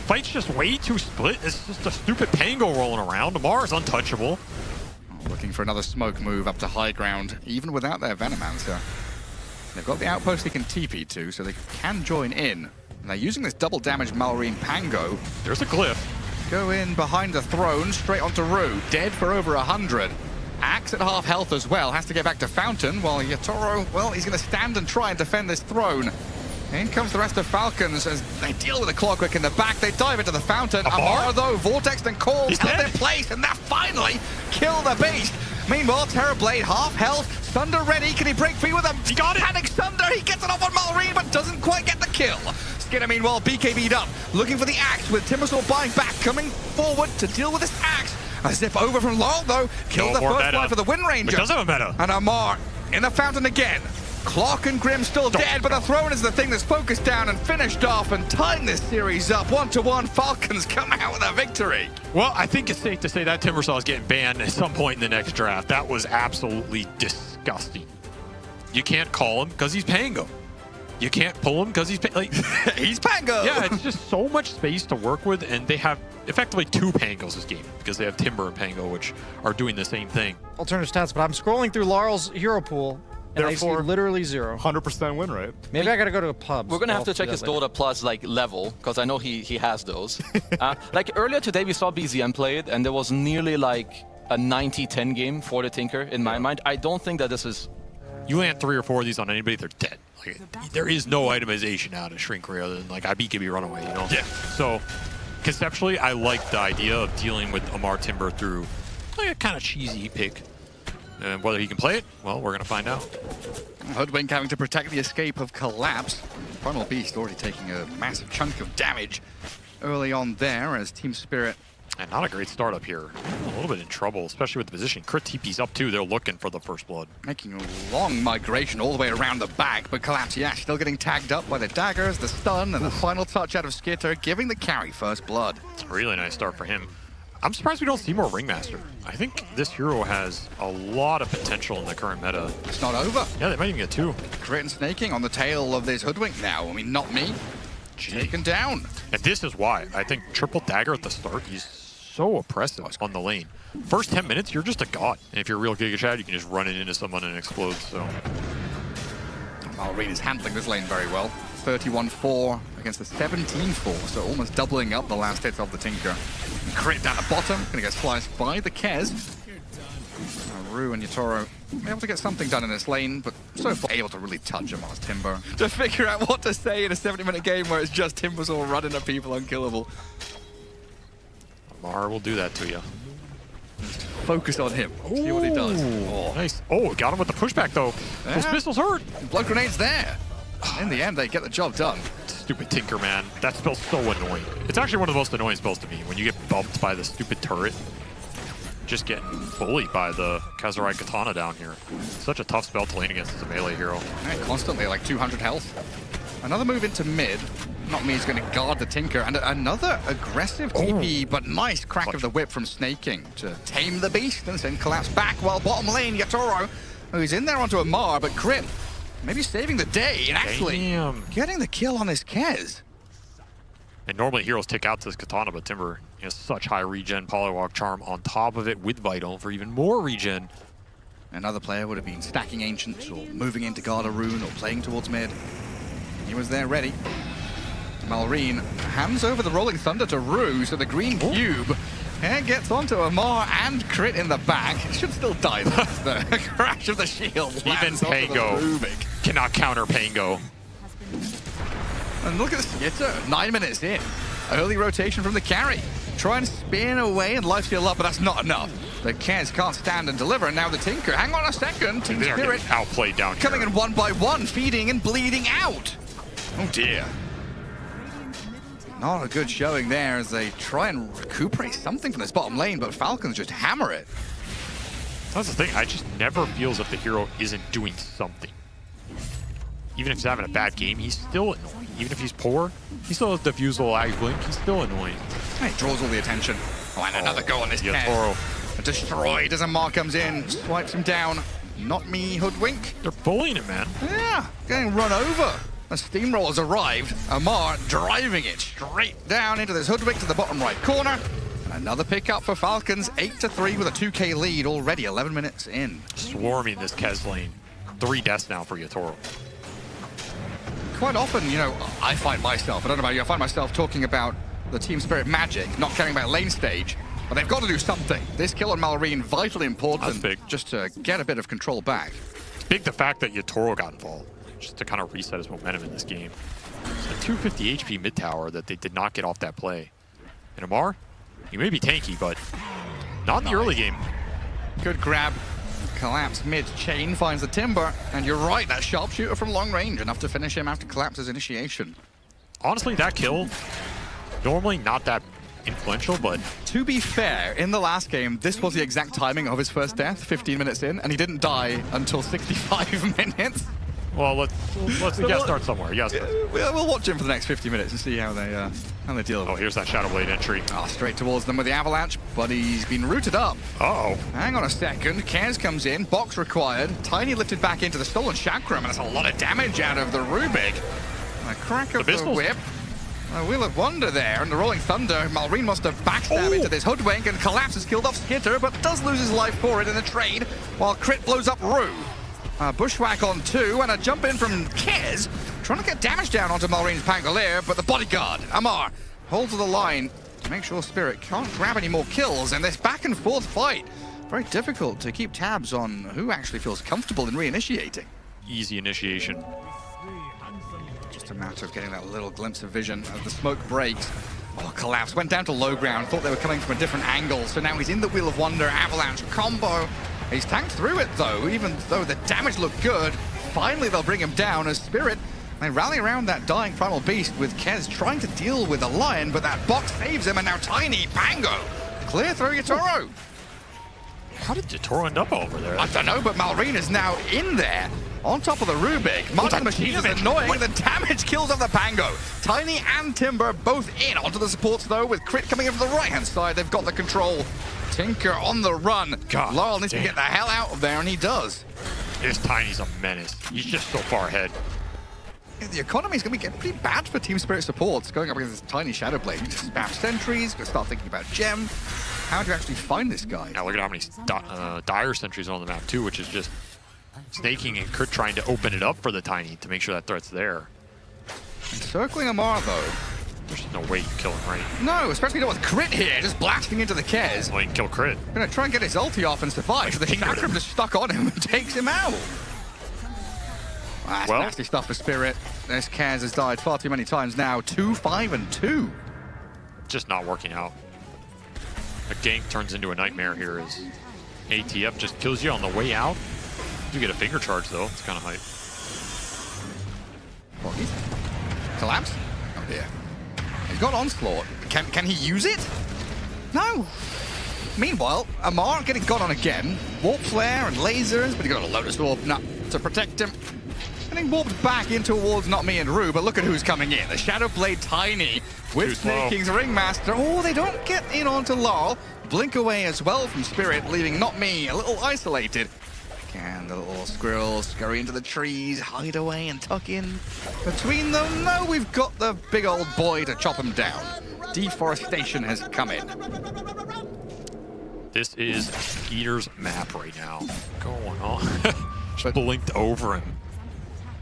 [SPEAKER 2] Fight's just way too split. It's just a stupid Pango rolling around. Amar is untouchable.
[SPEAKER 3] Looking for another smoke move up to high ground, even without their Venomancer. They've got the outpost they can TP to, so they can join in. And they're using this double damage Malreen Pango.
[SPEAKER 2] There's a glyph.
[SPEAKER 3] Go in behind the throne, straight onto Rue. Dead for over 100. Axe at half health as well, has to get back to Fountain, while Yatoro, well, he's going to stand and try and defend this throne. In comes the rest of Falcons as they deal with the Clockwork in the back. They dive into the Fountain. Amar, though, Vortex and Call held their place, and that finally killed the beast. Meanwhile, Terrorblade, half health, Thunder ready. Can he break free with a
[SPEAKER 2] He got it.
[SPEAKER 3] Panic Thunder? He gets it off on Malreen, but doesn't quite get the kill. Skinner, meanwhile, BKB'd up, looking for the Axe, with Timbersaw buying back, coming forward to deal with this Axe. A zip over from Laurel, though, kills the first fly for the Wind Ranger.
[SPEAKER 2] It does have a meta.
[SPEAKER 3] And Amar in the Fountain again. Clock and Grim still dead, but the throne is the thing that's focused down and finished off and tying this series up 1-1. Falcons come out with a victory.
[SPEAKER 2] Well, I think it's safe to say that Timbersaw is getting banned at some point in the next draft. That was absolutely disgusting. You can't call him because he's Pango. You can't pull him because he's like
[SPEAKER 3] he's Pango.
[SPEAKER 2] Yeah, it's just so much space to work with, and they have effectively 2 Pangos this game because they have Timber and Pango, which are doing the same thing.
[SPEAKER 4] Alternative stats, but I'm scrolling through Laurel's hero pool, and I see literally 0.
[SPEAKER 5] 100% win rate.
[SPEAKER 4] Maybe I gotta go to a pub.
[SPEAKER 6] We're gonna have to check his Dota Plus like level, because I know he has those. Like earlier today we saw BZM play it, and there was nearly like a 90-10 game for the Tinker in my mind. I don't think that this is...
[SPEAKER 2] You land 3 or 4 of these on anybody, they're dead. Like, there is no itemization out of Shrink Ray other than like IBKB Runaway, you know? Yeah. So conceptually, I like the idea of dealing with Amar Timber through like a kind of cheesy pick. And whether he can play it, well, we're going to find out.
[SPEAKER 3] Hoodwink having to protect the escape of Collapse. Primal Beast already taking a massive chunk of damage early on there as Team Spirit
[SPEAKER 2] And not a great start up here. A little bit in trouble, especially with the position. Crit TP's up too. They're looking for the first blood.
[SPEAKER 3] Making a long migration all the way around the back, but Collapse, yeah, still getting tagged up by the daggers, the stun, and the final touch out of Skitter, giving the carry first blood.
[SPEAKER 2] Really nice start for him. I'm surprised we don't see more Ringmaster. I think this hero has a lot of potential in the current meta.
[SPEAKER 3] It's not over.
[SPEAKER 2] Yeah, they might even get 2.
[SPEAKER 3] Crit and snaking on the tail of this Hoodwink now. I mean, not me. Taken down.
[SPEAKER 2] And this is why. I think triple dagger at the start, he's so oppressive on the lane. First 10 minutes, you're just a god. And if you're a real Giga Chad, you can just run it into someone and explode, so.
[SPEAKER 3] Malrine is handling this lane very well. 31-4 against the 17-4, so almost doubling up the last hits of the Tinker. And Crit down the bottom, gonna get sliced by the Kez. Rue and Yatoro able to get something done in this lane, but so far able to really touch him on his Timber. To figure out what to say in a 70-minute game where it's just Timbers all running at people unkillable.
[SPEAKER 2] Mar will do that to you.
[SPEAKER 3] Focus on him. See what he does.
[SPEAKER 2] Oh. Nice. Oh, got him with the pushback though.
[SPEAKER 3] Yeah.
[SPEAKER 2] Those missiles hurt.
[SPEAKER 3] Blood grenades there. In the end, they get the job done.
[SPEAKER 2] Stupid Tinker, man. That spell's so annoying. It's actually one of the most annoying spells to me. When you get bumped by the stupid turret, just getting bullied by the Kazurai Katana down here. Such a tough spell to lane against as a melee hero.
[SPEAKER 3] Yeah, constantly like 200 health. Another move into mid. Not me is going to guard the Tinker. And another aggressive TP, but nice crack of the whip from Snaking to tame the beast and send Collapse back. While bottom lane, Yatoro, who's in there onto Amar, but Crit maybe saving the day and actually getting the kill on this Kez.
[SPEAKER 2] And normally heroes take out this Katana, but Timber has such high regen, Polywalk Charm on top of it with Vital for even more regen.
[SPEAKER 3] Another player would have been stacking Ancients or moving into guard a rune or playing towards mid. He was there ready. Malrine hands over the Rolling Thunder to Rue, so the green cube gets onto Amar and Crit in the back. It should still die though. The crash of the shield.
[SPEAKER 2] Even Pango cannot counter Pango.
[SPEAKER 3] And look at this Skitter, 9 minutes in. Early rotation from the carry. Try and spin away and life steal up, but that's not enough. The Kez can't stand and deliver, and now the Tinker. Hang on a second. Team
[SPEAKER 2] They're
[SPEAKER 3] Spirit
[SPEAKER 2] getting outplayed down here.
[SPEAKER 3] coming in 1 by 1, feeding and bleeding out. Oh dear. Not a good showing there as they try and recuperate something from this bottom lane, but Falcons just hammer it.
[SPEAKER 2] That's the thing. I just never feel as if the hero isn't doing something. Even if he's having a bad game, he's still annoying. Even if he's poor, he still has Diffusal, Ag Blink. He's still annoying.
[SPEAKER 3] He draws all the attention. Oh, and another go on this
[SPEAKER 2] Yatoro.
[SPEAKER 3] Kez. Destroyed as Amar comes in, swipes him down. Not me, Hoodwink.
[SPEAKER 2] They're bullying him, man.
[SPEAKER 3] Yeah, getting run over. The Steamroller's arrived. Amar driving it straight down into this Hoodwink to the bottom right corner. And another pickup for Falcons, 8-3 with a 2K lead already, 11 minutes in.
[SPEAKER 2] Swarming this Kez lane. 3 deaths now for Yatoro.
[SPEAKER 3] Quite often, you know, I find myself, I don't know about you, I find myself talking about the Team Spirit magic, not caring about lane stage, but they've got to do something. This kill on Malrine, vitally important just to get a bit of control back.
[SPEAKER 2] It's big the fact that Yatoro got involved, just to kind of reset his momentum in this game. It's a 250 HP mid tower that they did not get off that play. And Amar, he may be tanky, but not in the early game.
[SPEAKER 3] Good grab. Collapse mid-chain, finds the Timber, and you're right, that sharpshooter from long range, enough to finish him after Collapse's initiation.
[SPEAKER 2] Honestly, that kill, normally not that influential, but...
[SPEAKER 3] To be fair, in the last game, this was the exact timing of his first death, 15 minutes in, and he didn't die until 65 minutes.
[SPEAKER 2] Well, let's you gotta start somewhere. You gotta start.
[SPEAKER 3] We'll watch him for the next 50 minutes and see how they deal with it.
[SPEAKER 2] Oh, here's that Shadow Blade entry.
[SPEAKER 3] Straight towards them with the Avalanche, but he's been rooted up.
[SPEAKER 2] Uh-oh.
[SPEAKER 3] Hang on a second. Kez comes in, box required. Tiny lifted back into the stolen Chakram, and that's a lot of damage out of the Rubik. A crack of the whip. A Wheel of Wonder there, and the Rolling Thunder. Malrine must have backstabbed into this Hoodwink, and Collapse has killed off Skitter, but does lose his life for it in the trade, while Crit blows up Rue. Bushwhack on 2, and a jump in from Kez, trying to get damage down onto Malrine's Pangolier, but the bodyguard, Amar, holds the line to make sure Spirit can't grab any more kills, and this back and forth fight, very difficult to keep tabs on who actually feels comfortable in reinitiating.
[SPEAKER 2] Easy initiation.
[SPEAKER 3] Just a matter of getting that little glimpse of vision as the smoke breaks. Oh, Collapse went down to low ground, thought they were coming from a different angle, so now he's in the Wheel of Wonder, Avalanche combo. He's tanked through it though, even though the damage looked good. Finally they'll bring him down as Spirit, they rally around that dying Primal Beast with Kez trying to deal with the Lion, but that box saves him, and now Tiny Pango clear through Yatoro.
[SPEAKER 2] How did Yatoro end up over there?
[SPEAKER 3] I don't know, but Malrine is now in there. On top of the Rubik. Martin the Machine is annoying. The damage kills off the Pango. Tiny and Timber both in. Onto the supports, though, with Crit coming in from the right-hand side. They've got the control. Tinker on the run.
[SPEAKER 2] God
[SPEAKER 3] Laurel needs
[SPEAKER 2] damn.
[SPEAKER 3] to get the hell out of there, and he does.
[SPEAKER 2] This Tiny's a menace. He's just so far ahead.
[SPEAKER 3] The economy is going to be getting pretty bad for Team Spirit supports. Going up against this tiny Shadow Blade. Just spam sentries. Going to start thinking about Gem. How do you actually find this guy?
[SPEAKER 2] Now look at how many dire sentries are on the map, too, which is just snaking and Crit trying to open it up for the Tiny to make sure that threat's there.
[SPEAKER 3] Encircling Amar, though.
[SPEAKER 2] There's no way you kill him, right?
[SPEAKER 3] No, especially not with Crit here, just blasting into the Kez.
[SPEAKER 2] Well, you can kill Crit.
[SPEAKER 3] Gonna try and get his ulti off and survive, so the Chakram just stuck on him and takes him out. That's
[SPEAKER 2] Well,
[SPEAKER 3] nasty stuff for Spirit. This Kez has died far too many times now. 2, 5, and 2.
[SPEAKER 2] Just not working out. A gank turns into a nightmare here as ATF just kills you on the way out. You get a finger charge, though. It's kind of hype.
[SPEAKER 3] Collapse? Oh dear. He's got Onslaught. Can he use it? No. Meanwhile, Amar getting got on again. Warp Flare and lasers, but he got a Lotus Orb to protect him. Getting warped back in towards not me and Rue, but look at who's coming in. The Shadow Blade Tiny with Snake King's Ringmaster. Oh, they don't get in onto Laurel. Blink away as well from Spirit, leaving not me a little isolated. Can the little squirrels scurry into the trees, hide away and tuck in between them? No, we've got the big old boy to chop him down. Deforestation has come in.
[SPEAKER 2] This is Skeeter's map right now. What's going on? Just blinked over him.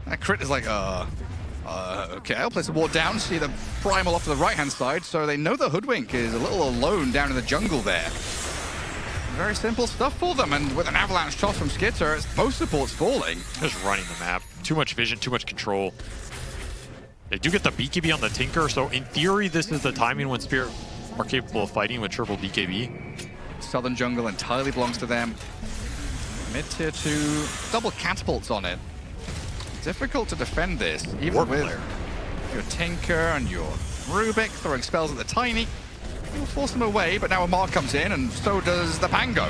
[SPEAKER 3] That Crit is like, okay, I'll place a ward down, see the Primal off to the right-hand side, so they know the Hoodwink is a little alone down in the jungle there. Very simple stuff for them, and with an avalanche toss from Skitter, it's both supports falling.
[SPEAKER 2] Just running the map. Too much vision, too much control. They do get the BKB on the Tinker, so in theory, this is the timing when Spirit are capable of fighting with triple BKB.
[SPEAKER 3] Southern jungle entirely belongs to them. Mid-tier 2, double catapults on it. Difficult to defend this, even with your Tinker and your Rubik throwing spells at the Tiny. You'll force them away, but now Amar comes in, and so does the Pango.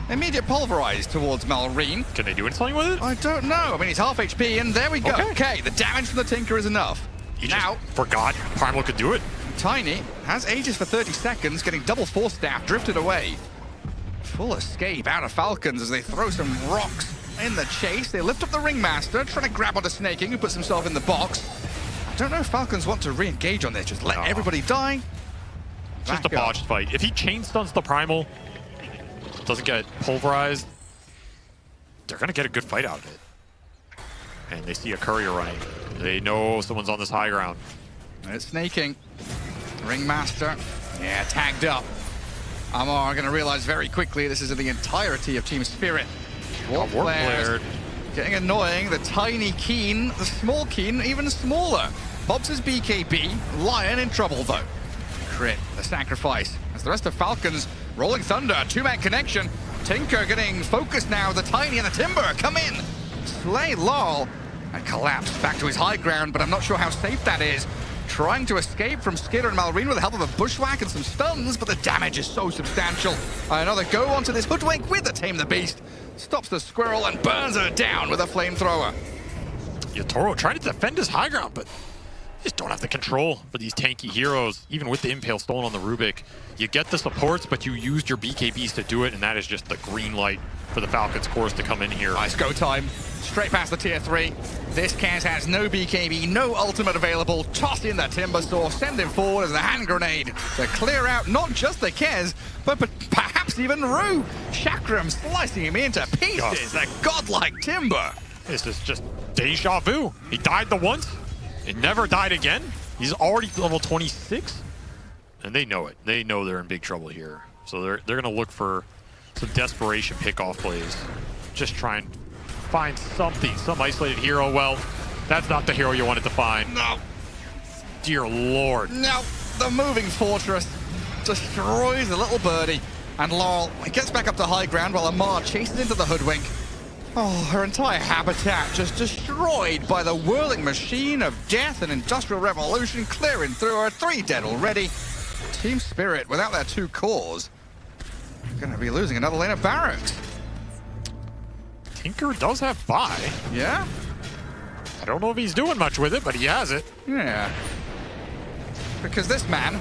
[SPEAKER 3] Immediate pulverize towards Malrine.
[SPEAKER 2] Can they do something with it?
[SPEAKER 3] I don't know. I mean, he's half HP, and there we go. Okay, the damage from the Tinker is enough.
[SPEAKER 2] You
[SPEAKER 3] now,
[SPEAKER 2] just forgot Primal could do it.
[SPEAKER 3] Tiny has Aegis for 30 seconds, getting double Force Staff drifted away. Full escape out of Falcons as they throw some rocks in the chase. They lift up the Ringmaster, trying to grab onto Snake King, who puts himself in the box. I don't know if Falcons want to re-engage on this. Just let everybody die.
[SPEAKER 2] Just a botched fight. If he chain stuns the Primal, doesn't get pulverized, they're going to get a good fight out of it. And they see a courier running. They know someone's on this high ground.
[SPEAKER 3] It's Snake King. Ringmaster, yeah, tagged up. Amar going to realize very quickly this is the entirety of Team Spirit. Warp flares, getting annoying. The tiny Keen, the small Keen, even smaller. Pops his BKB. Lion in trouble, though. Crit, the sacrifice. As the rest of Falcons, Rolling Thunder, two-man connection. Tinker getting focused now. The Tiny and the Timber come in. Slay Laurel and collapse back to his high ground, but I'm not sure how safe that is. Trying to escape from Skitter and Malrine with the help of a bushwhack and some stuns, but the damage is so substantial. Another go onto this Hoodwink with the Tame the Beast. Stops the squirrel and burns her down with a flamethrower.
[SPEAKER 2] Yatoro trying to defend his high ground, but just don't have the control for these tanky heroes. Even with the Impale stolen on the Rubik, you get the supports, but you used your BKBs to do it, and that is just the green light for the Falcons course to come in here.
[SPEAKER 3] Nice go time. Straight past the tier 3. This Kaz has no BKB, no ultimate available. Toss in the Timber Saw, send him forward as a hand grenade to clear out not just the Kez, but perhaps even Rue. Chakram slicing him into pieces. The godlike Timber.
[SPEAKER 2] This is just deja vu. He died the once, and never died again. He's already level 26, and they know it. They know they're in big trouble here. So they're going to look for some desperation pickoff plays. Just try and find something, some isolated hero. Well, that's not the hero you wanted to find.
[SPEAKER 3] No.
[SPEAKER 2] Dear Lord.
[SPEAKER 3] No, the moving fortress destroys the little birdie. And Laurel gets back up to high ground while Amar chases into the Hoodwink. Oh, her entire habitat just destroyed by the whirling machine of death and industrial revolution clearing through her. 3 dead already. Team Spirit, without their 2 cores, Gonna be losing another lane of barracks.
[SPEAKER 2] Tinker does have buy.
[SPEAKER 3] Yeah?
[SPEAKER 2] I don't know if he's doing much with it, but he has it.
[SPEAKER 3] Yeah. Because this man,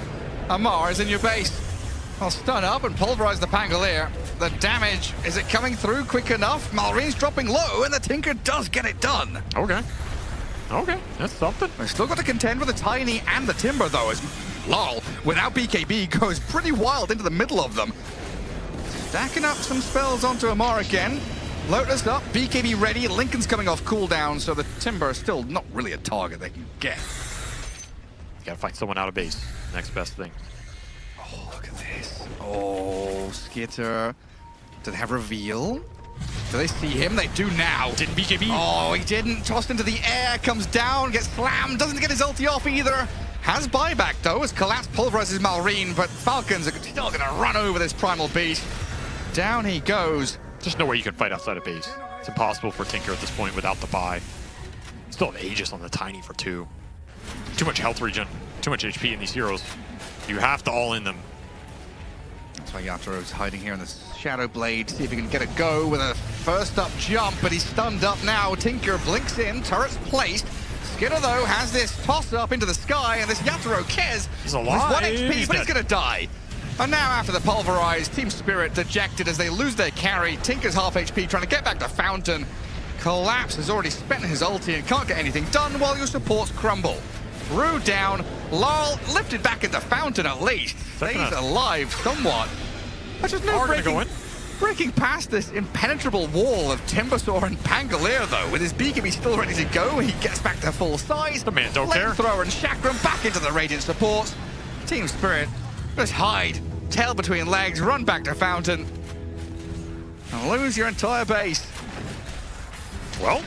[SPEAKER 3] Amar, is in your base. I'll stun up and pulverize the Pangolier. The damage, is it coming through quick enough? Malreen's dropping low, and the Tinker does get it done.
[SPEAKER 2] Okay. Okay, that's something.
[SPEAKER 3] We've still got to contend with the Tiny and the Timber, though, as Lol, without BKB, goes pretty wild into the middle of them. Stacking up some spells onto Amar again. Lotus up, BKB ready, Lincoln's coming off cooldown, so the Timber is still not really a target they can get.
[SPEAKER 2] Gotta find someone out of base. Next best thing.
[SPEAKER 3] Oh, look at this. Oh, Skitter. Do they have reveal? Do they see him? They do now.
[SPEAKER 2] Didn't BKB?
[SPEAKER 3] Oh, he didn't. Tossed into the air, comes down, gets slammed, doesn't get his ulti off either. Has buyback though, as Collapse pulverizes Malreen, but Falcons are still gonna run over this Primal Beast. Down he goes.
[SPEAKER 2] There's no way you can fight outside of base. It's impossible for Tinker at this point without the buy. Still have Aegis on the Tiny for 2. Too much health regen, too much HP in these heroes. You have to all in them.
[SPEAKER 3] That's why Yaturo's hiding here in the Shadow Blade, see if he can get a go with a first up jump, but he's stunned up now. Tinker blinks in, turret's placed. Skinner, though, has this toss up into the sky, and this Yaturo cares.
[SPEAKER 2] He's alive.
[SPEAKER 3] He's 1 HP,
[SPEAKER 2] He's
[SPEAKER 3] but he's
[SPEAKER 2] dead.
[SPEAKER 3] gonna die. And now after the pulverize, Team Spirit dejected as they lose their carry. Tinker's half HP trying to get back to Fountain. Collapse has already spent his ulti and can't get anything done while your supports crumble. Rue down, Lol lifted back into Fountain at least. Stays alive somewhat. That's just no
[SPEAKER 2] Are gonna go in.
[SPEAKER 3] breaking past this impenetrable wall of Timbersaw and Pangolier, though. With his BKB still ready to go, he gets back to full size.
[SPEAKER 2] The man don't care.
[SPEAKER 3] Flamethrower and Chakram back into the Radiant supports. Team Spirit, just hide, tail between legs, run back to Fountain, and lose your entire base.
[SPEAKER 2] Well,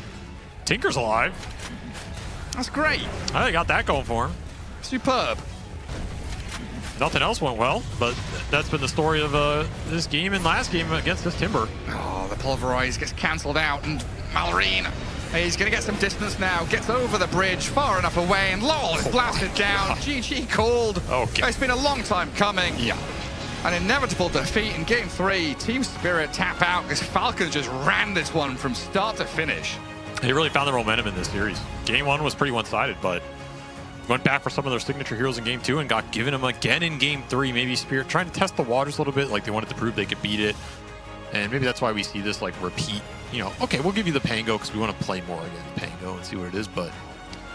[SPEAKER 2] Tinker's alive.
[SPEAKER 3] That's great.
[SPEAKER 2] I think they got that going for him.
[SPEAKER 3] Superb.
[SPEAKER 2] Nothing else went well, but that's been the story of this game and last game against this Timber.
[SPEAKER 3] Oh, the pulverize gets cancelled out, and Malreen, he's going to get some distance now. Gets over the bridge, far enough away, and Lol is blasted down. GG called.
[SPEAKER 2] Okay.
[SPEAKER 3] It's been a long time coming.
[SPEAKER 2] Yeah.
[SPEAKER 3] An inevitable defeat in Game 3. Team Spirit tap out because Falcons just ran this one from start to finish.
[SPEAKER 2] They really found their momentum in this series. Game 1 was pretty one-sided, but went back for some of their signature heroes in Game 2 and got given them again in Game 3. Maybe Spirit trying to test the waters a little bit, like they wanted to prove they could beat it. And maybe that's why we see this like repeat. You know, okay, we'll give you the Pango because we want to play more against Pango and see what it is, but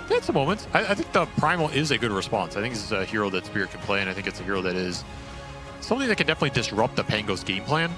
[SPEAKER 2] they had some moments. I think the Primal is a good response. I think this is a hero that Spirit can play, and I think it's a hero that is something that can definitely disrupt the Pango's game plan.